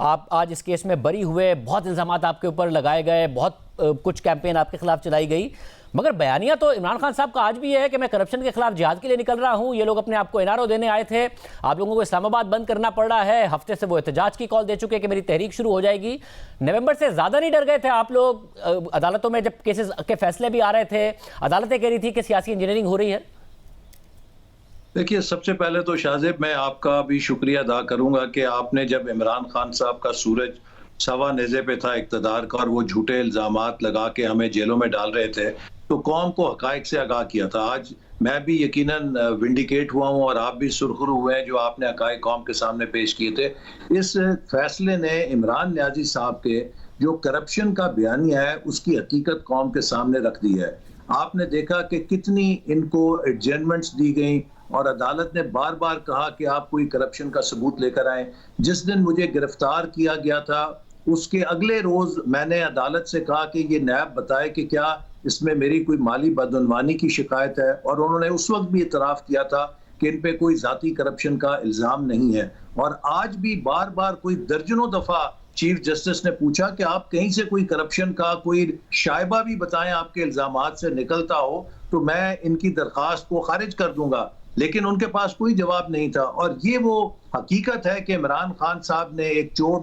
आप आज इस केस में बरी हुए, बहुत इल्ज़ामात आपके ऊपर लगाए गए, बहुत कुछ कैंपेन आपके खिलाफ चलाई गई, मगर बयानिया तो इमरान खान साहब का आज भी है कि मैं करप्शन के खिलाफ जिहाद के लिए निकल रहा हूं। ये लोग अपने आप को एनआरओ देने आए थे, आप लोगों को इस्लामाबाद बंद करना पड़ रहा है। हफ्ते से वो एहतजाज की कॉल दे चुके हैं कि मेरी तहरीक शुरू हो जाएगी। नवंबर से ज़्यादा नहीं डर गए थे आप लोग? अदालतों में जब केसेस के फैसले भी आ रहे थे, अदालतें कह रही थी कि सियासी इंजीनियरिंग हो रही है। देखिए, सबसे पहले तो शाहजेब मैं आपका भी शुक्रिया अदा करूंगा कि आपने जब इमरान खान साहब का सूरज सवा नेज़े पे था इक़्तिदार का और वो झूठे इल्ज़ामात लगा के हमें जेलों में डाल रहे थे, तो कौम को हक़ाइक़ से आगाह किया था। आज मैं भी यकीनन विंडिकेट हुआ हूँ और आप भी सुरखरू हुए हैं जो आपने हक़ाइक़ कौम के सामने पेश किए थे। इस फैसले ने इमरान नियाज़ी साहब के जो करप्शन का बयानिया है उसकी हकीकत कौम के सामने रख दी है। आपने देखा कि कितनी इनको एडजमेंट्स दी गई और अदालत ने बार बार कहा कि आप कोई करप्शन का सबूत लेकर आए। जिस दिन मुझे गिरफ्तार किया गया था उसके अगले रोज मैंने अदालत से कहा कि ये नैब बताए कि क्या इसमें मेरी कोई माली बदअनवानी की शिकायत है, और उन्होंने उस वक्त भी इतराफ किया था कि इन पे कोई जाती करप्शन का इल्जाम नहीं है। और आज भी बार बार कोई दर्जनों दफा चीफ जस्टिस ने पूछा कि आप कहीं से कोई करप्शन का कोई शायबा भी बताएं, आपके इल्जामात से निकलता हो तो मैं इनकी दरखास्त को खारिज कर दूंगा, लेकिन उनके पास कोई जवाब नहीं था। और ये वो हकीकत है कि इमरान खान साहब ने एक चोर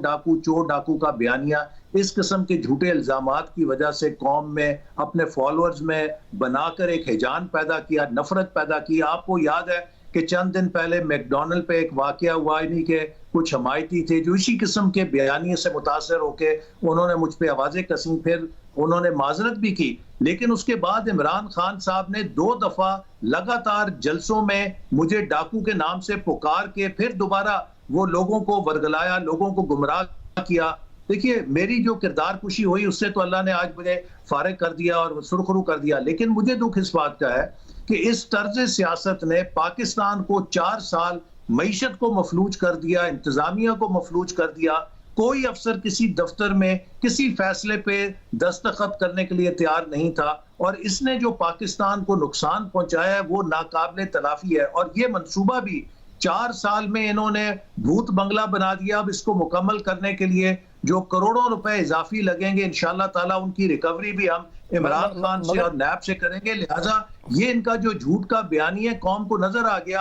डाकू का बयानिया इस किस्म के झूठे इल्जामात की वजह से कौम में अपने फॉलोअर्स में बनाकर एक हिजान पैदा किया, नफरत पैदा की। आपको याद है कि चंद दिन पहले मैकडॉनल्ड पे एक वाकया हुआ, इन्हीं के कुछ हमायती थे जो इसी किस्म के बयानिए से मुतासर होके उन्होंने मुझ पे आवाजें कसी, फिर उन्होंने माजरत भी की। लेकिन उसके बाद इमरान खान साहब ने 2 दफा लगातार जलसों में मुझे डाकू के नाम से पुकार के फिर दोबारा वो लोगों को वर्गलाया, लोगों को गुमराह किया। देखिए, मेरी जो किरदार कुशी हुई उससे तो अल्लाह ने आज मुझे फारिग कर दिया और सुरखरू कर दिया, लेकिन मुझे दुख इस बात का है कि इस तर्ज सियासत ने पाकिस्तान को 4 साल मईशत को मफलूज कर दिया, इंतजामिया को मफलूज कर दिया। कोई अफसर किसी दफ्तर में किसी फैसले पे दस्तखत करने के लिए तैयार नहीं था, और इसने जो पाकिस्तान को नुकसान पहुंचाया है वो नाकाबिले तलाफी है। और ये मंसूबा भी 4 साल में इन्होंने भूत बंगला बना दिया। अब इसको मुकम्मल करने के लिए जो करोड़ों रुपए इजाफी लगेंगे, इंशाल्लाह ताला उनकी रिकवरी भी हम इमरान खान से और नैब से करेंगे। लिहाजा ये इनका जो झूठ का बयानी है कौम को नजर आ गया।